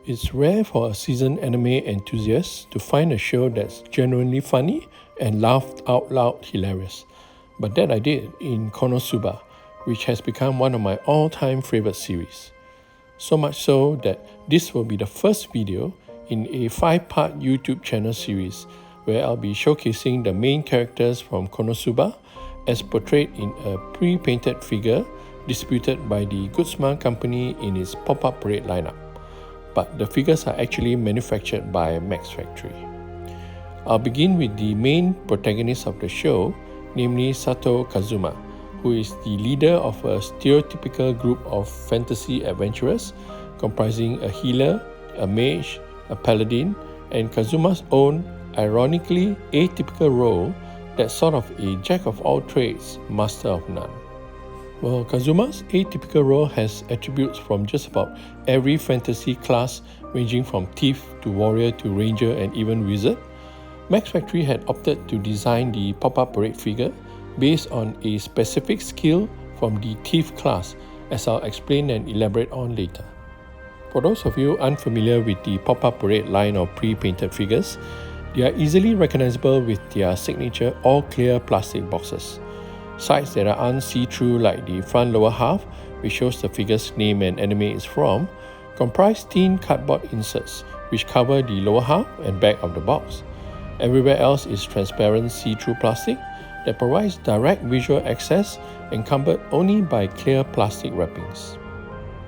It's rare for a seasoned anime enthusiast to find a show that's genuinely funny and laughed out loud hilarious. But that I did in KonoSuba, which has become one of my all-time favorite series. So much so that this will be the first video in a 5-part YouTube channel series where I'll be showcasing the main characters from KonoSuba as portrayed in a pre-painted figure distributed by the Kazuma company in its Pop Up Parade lineup. But the figures are actually manufactured by Max Factory. I'll begin with the main protagonist of the show, namely Satou Kazuma, who is the leader of a stereotypical group of fantasy adventurers comprising a healer, a mage, a paladin, and Kazuma's own, ironically atypical role that's sort of a jack of all trades, master of none. Well, Kazuma's atypical role has attributes from just about every fantasy class ranging from thief to warrior to ranger and even wizard. Max Factory had opted to design the pop-up parade figure based on a specific skill from the thief class, as I'll explain and elaborate on later. For those of you unfamiliar with the pop-up parade line of pre-painted figures, they are easily recognizable with their signature all-clear plastic boxes. Sides that are unsee-through like the front lower half, which shows the figure's name and anime it's from, comprise thin cardboard inserts which cover the lower half and back of the box. Everywhere else is transparent see-through plastic that provides direct visual access encumbered only by clear plastic wrappings.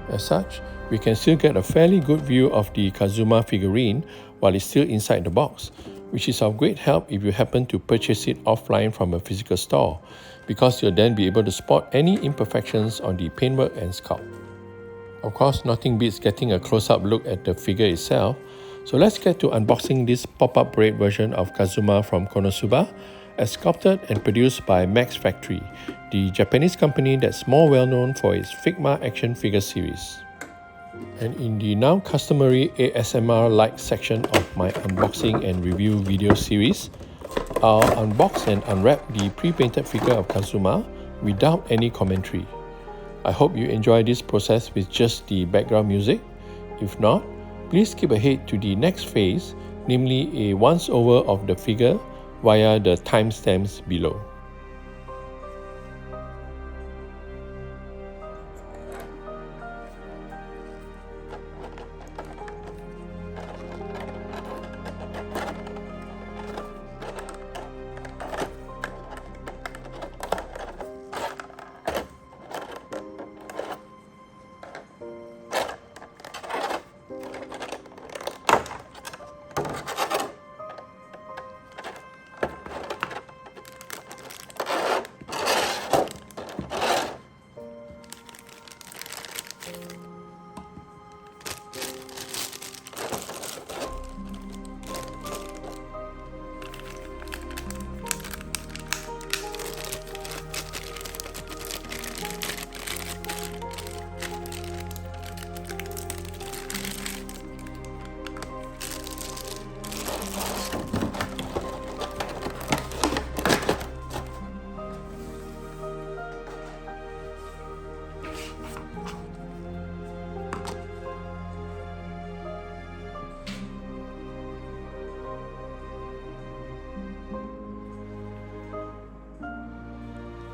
As such, we can still get a fairly good view of the Kazuma figurine while it's still inside the box, which is of great help if you happen to purchase it offline from a physical store, because you'll then be able to spot any imperfections on the paintwork and sculpt. Of course, nothing beats getting a close-up look at the figure itself, so let's get to unboxing this pop-up parade version of Kazuma from KonoSuba, as sculpted and produced by Max Factory, the Japanese company that's more well-known for its Figma action figure series. And in the now customary ASMR-like section of my unboxing and review video series, I'll unbox and unwrap the pre-painted figure of Kazuma without any commentary. I hope you enjoy this process with just the background music. If not, please skip ahead to the next phase, namely a once-over of the figure via the timestamps below.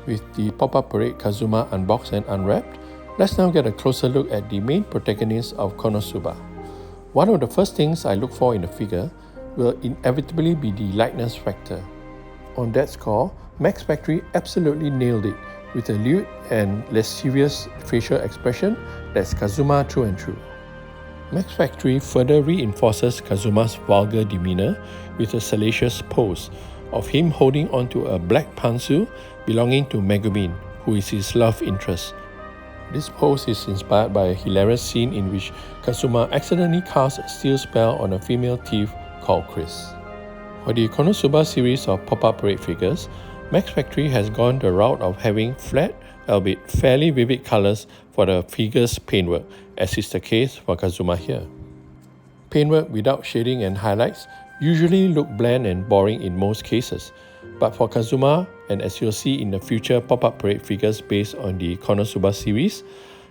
With the Pop-Up Parade Kazuma unboxed and unwrapped, let's now get a closer look at the main protagonist of KonoSuba. One of the first things I look for in a figure will inevitably be the likeness factor. On that score, Max Factory absolutely nailed it with a lewd and lascivious facial expression that's Kazuma through and through. Max Factory further reinforces Kazuma's vulgar demeanor with a salacious pose of him holding onto a black pantsu belonging to Megumin, who is his love interest. This pose is inspired by a hilarious scene in which Kazuma accidentally casts a steel spell on a female thief called Chris. For the KonoSuba series of pop-up parade figures, Max Factory has gone the route of having flat, albeit fairly vivid colors for the figure's paintwork, as is the case for Kazuma here. Paintwork without shading and highlights usually look bland and boring in most cases, but for Kazuma, and as you'll see in the future pop-up parade figures based on the KonoSuba series,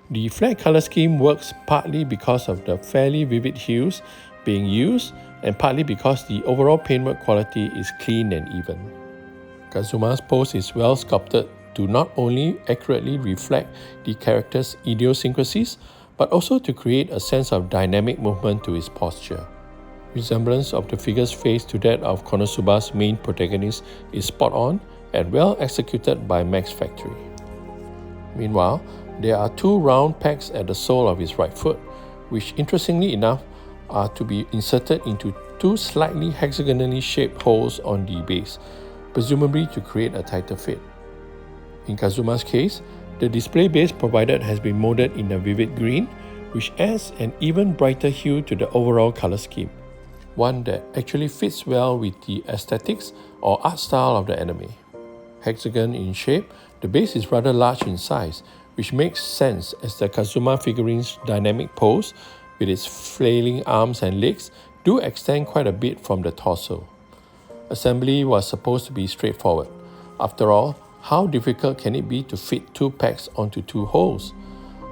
The flat color scheme works partly because of the fairly vivid hues being used and partly because the overall paintwork quality is clean and even. Kazuma's pose is well sculpted to not only accurately reflect the character's idiosyncrasies, but also to create a sense of dynamic movement to his posture. Resemblance of the figure's face to that of KonoSuba's main protagonist is spot on and well executed by Max Factory. Meanwhile, there are two round pegs at the sole of his right foot, which interestingly enough are to be inserted into two slightly hexagonally shaped holes on the base, presumably to create a tighter fit. In Kazuma's case, the display base provided has been molded in a vivid green, which adds an even brighter hue to the overall color scheme, one that actually fits well with the aesthetics or art style of the anime. Hexagon in shape, the base is rather large in size, which makes sense as the Kazuma figurine's dynamic pose, with its flailing arms and legs, do extend quite a bit from the torso. Assembly was supposed to be straightforward. After all, how difficult can it be to fit two pegs onto two holes?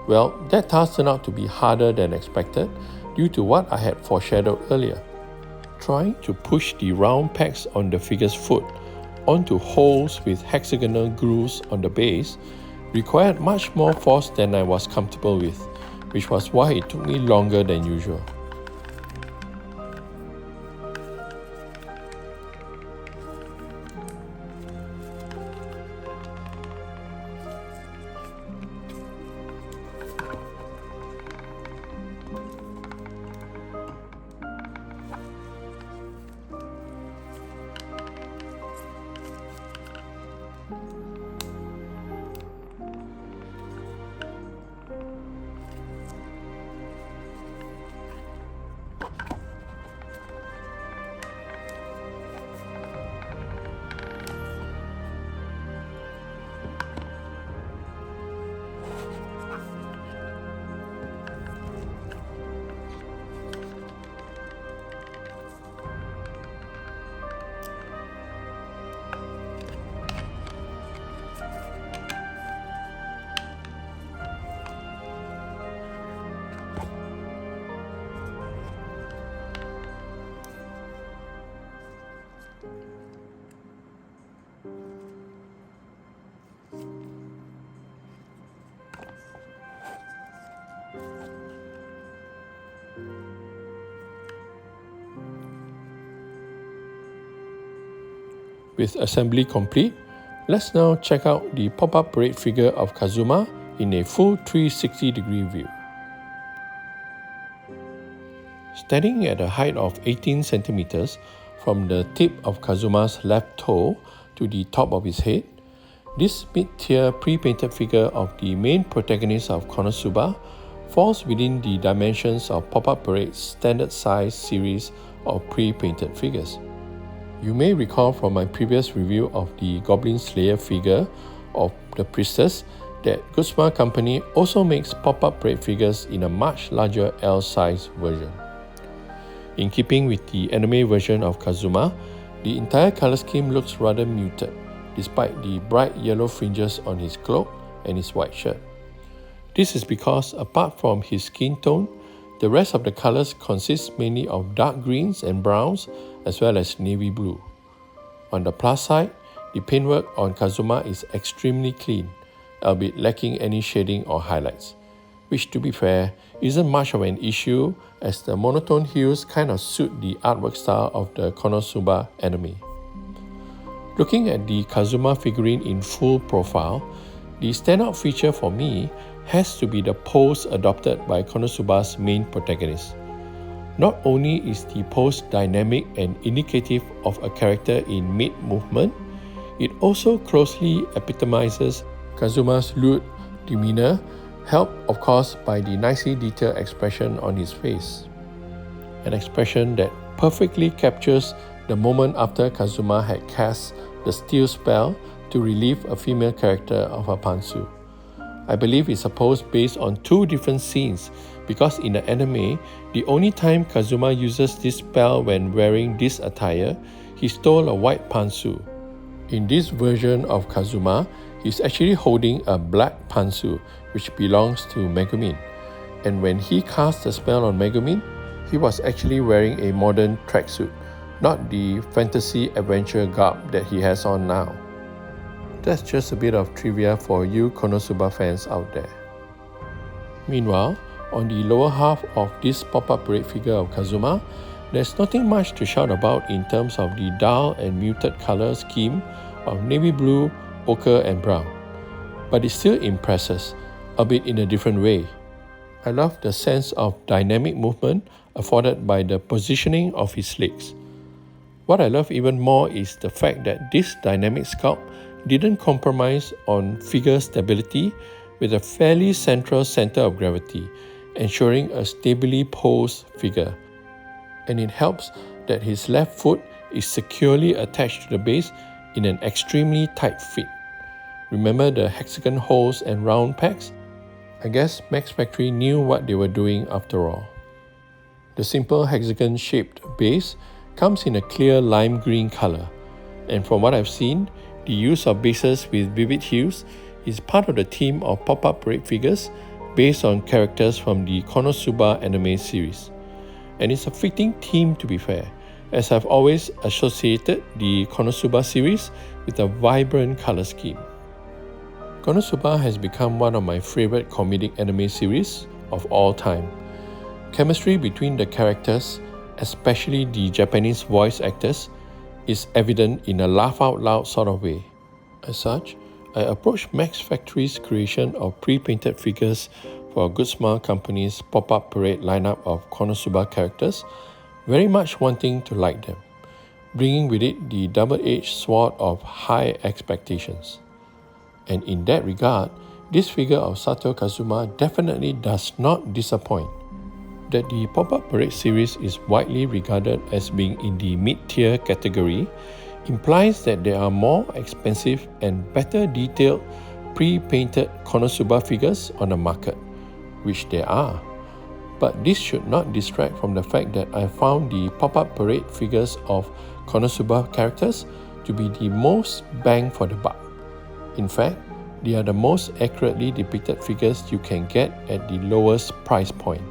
Well, that task turned out to be harder than expected due to what I had foreshadowed earlier. Trying to push the round pegs on the figure's foot onto holes with hexagonal grooves on the base required much more force than I was comfortable with, which was why it took me longer than usual. With assembly complete, let's now check out the pop-up parade figure of Kazuma in a full 360-degree view. Standing at a height of 18 centimeters from the tip of Kazuma's left toe to the top of his head, this mid-tier pre-painted figure of the main protagonist of KonoSuba falls within the dimensions of Pop Up Parade's standard size series of pre-painted figures. You may recall from my previous review of the Goblin Slayer figure of the priestess that Kazuma Company also makes pop-up parade figures in a much larger L-size version. In keeping with the anime version of Kazuma, the entire color scheme looks rather muted, despite the bright yellow fringes on his cloak and his white shirt. This is because, apart from his skin tone, the rest of the colors consist mainly of dark greens and browns as well as navy blue. On the plus side, the paintwork on Kazuma is extremely clean, albeit lacking any shading or highlights, which to be fair isn't much of an issue as the monotone hues kind of suit the artwork style of the KonoSuba anime. Looking at the Kazuma figurine in full profile, the standout feature for me has to be the pose adopted by KonoSuba's main protagonist. Not only is the pose dynamic and indicative of a character in mid-movement, it also closely epitomizes Kazuma's lewd demeanor, helped of course by the nicely detailed expression on his face. An expression that perfectly captures the moment after Kazuma had cast the steel spell to relieve a female character of her pantsuit. I believe it's a pose based on two different scenes because in the anime, the only time Kazuma uses this spell when wearing this attire, he stole a white pantsuit. In this version of Kazuma, He's actually holding a black pantsuit which belongs to Megumin. And when he cast the spell on Megumin, he was actually wearing a modern tracksuit, not the fantasy adventure garb that he has on now. That's just a bit of trivia for you Konosuba fans out there. Meanwhile, on the lower half of this pop-up parade figure of Kazuma, there's nothing much to shout about in terms of the dull and muted color scheme of navy blue, ochre and brown. But it still impresses, albeit in a different way. I love the sense of dynamic movement afforded by the positioning of his legs. What I love even more is the fact that this dynamic sculpt didn't compromise on figure stability with a fairly central center of gravity, ensuring a stably posed figure. And it helps that his left foot is securely attached to the base in an extremely tight fit. Remember the hexagon holes and round pegs? I guess Max Factory knew what they were doing after all. The simple hexagon-shaped base comes in a clear lime green color, and from what I've seen, the use of bases with vivid hues is part of the theme of pop-up parade figures based on characters from the KonoSuba anime series. And it's a fitting theme to be fair, as I've always associated the KonoSuba series with a vibrant color scheme. KonoSuba has become one of my favorite comedic anime series of all time. Chemistry between the characters, especially the Japanese voice actors, is evident in a laugh-out-loud sort of way. As such, I approached Max Factory's creation of pre-painted figures for Good Smile Company's pop-up parade lineup of KonoSuba characters, very much wanting to like them, bringing with it the double-edged sword of high expectations. And in that regard, this figure of Satou Kazuma definitely does not disappoint. That the Pop-Up Parade series is widely regarded as being in the mid-tier category implies that there are more expensive and better detailed pre-painted KonoSuba figures on the market, which there are. But this should not distract from the fact that I found the Pop-Up Parade figures of KonoSuba characters to be the most bang for the buck. In fact, they are the most accurately depicted figures you can get at the lowest price point.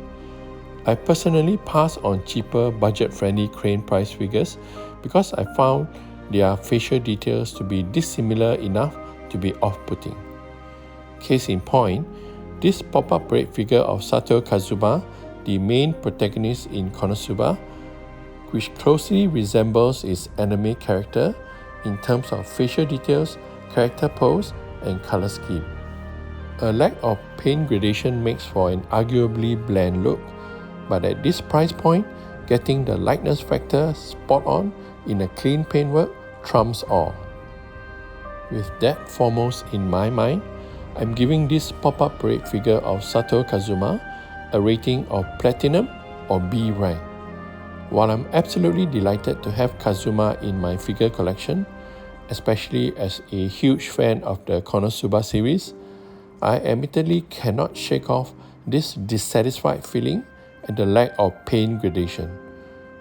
I personally pass on cheaper budget-friendly crane price figures because I found their facial details to be dissimilar enough to be off-putting. Case in point, this pop-up parade figure of Satou Kazuma, the main protagonist in KonoSuba, which closely resembles its anime character in terms of facial details, character pose, and color scheme. A lack of paint gradation makes for an arguably bland look, but at this price point, getting the likeness factor spot on in a clean paintwork trumps all. With that foremost in my mind, I'm giving this pop-up parade figure of Satou Kazuma a rating of Platinum or B rank. While I'm absolutely delighted to have Kazuma in my figure collection, especially as a huge fan of the KonoSuba series, I admittedly cannot shake off this dissatisfied feeling at the lack of paint gradation,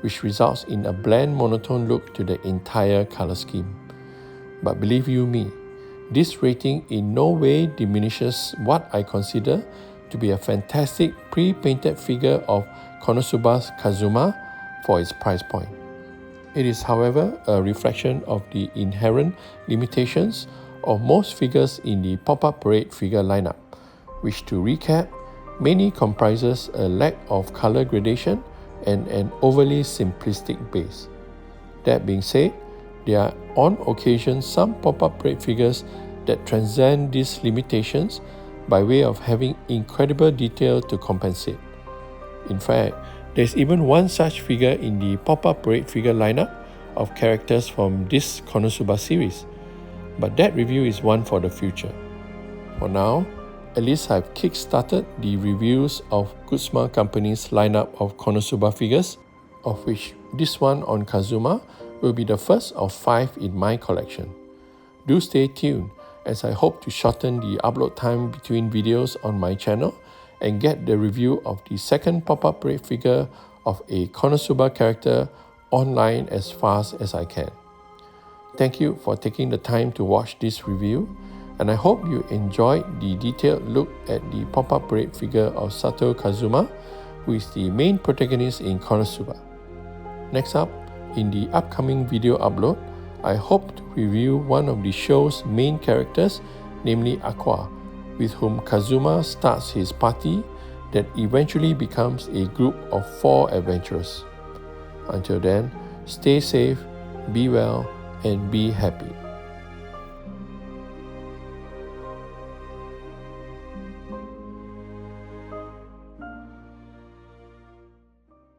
which results in a bland monotone look to the entire color scheme. But believe you me, this rating in no way diminishes what I consider to be a fantastic pre-painted figure of KonoSuba's Kazuma for its price point. It is, however, a reflection of the inherent limitations of most figures in the Pop-Up Parade figure lineup, which, to recap, mainly comprises a lack of color gradation and an overly simplistic base. That being said, there are on occasion some pop-up parade figures that transcend these limitations by way of having incredible detail to compensate. In fact, there's even one such figure in the pop-up parade figure lineup of characters from this KonoSuba series, but that review is one for the future. For now, at least I've kick-started the reviews of Good Smile Company's lineup of KonoSuba figures, of which this one on Kazuma will be the first of 5 in my collection. Do stay tuned, as I hope to shorten the upload time between videos on my channel and get the review of the second pop-up parade figure of a KonoSuba character online as fast as I can. Thank you for taking the time to watch this review, and and I hope you enjoyed the detailed look at the pop-up parade figure of Satou Kazuma, who is the main protagonist in KonoSuba. Next up, in the upcoming video upload, I hope to review one of the show's main characters, namely Aqua, with whom Kazuma starts his party that eventually becomes a group of 4 adventurers. Until then, stay safe, be well, and be happy.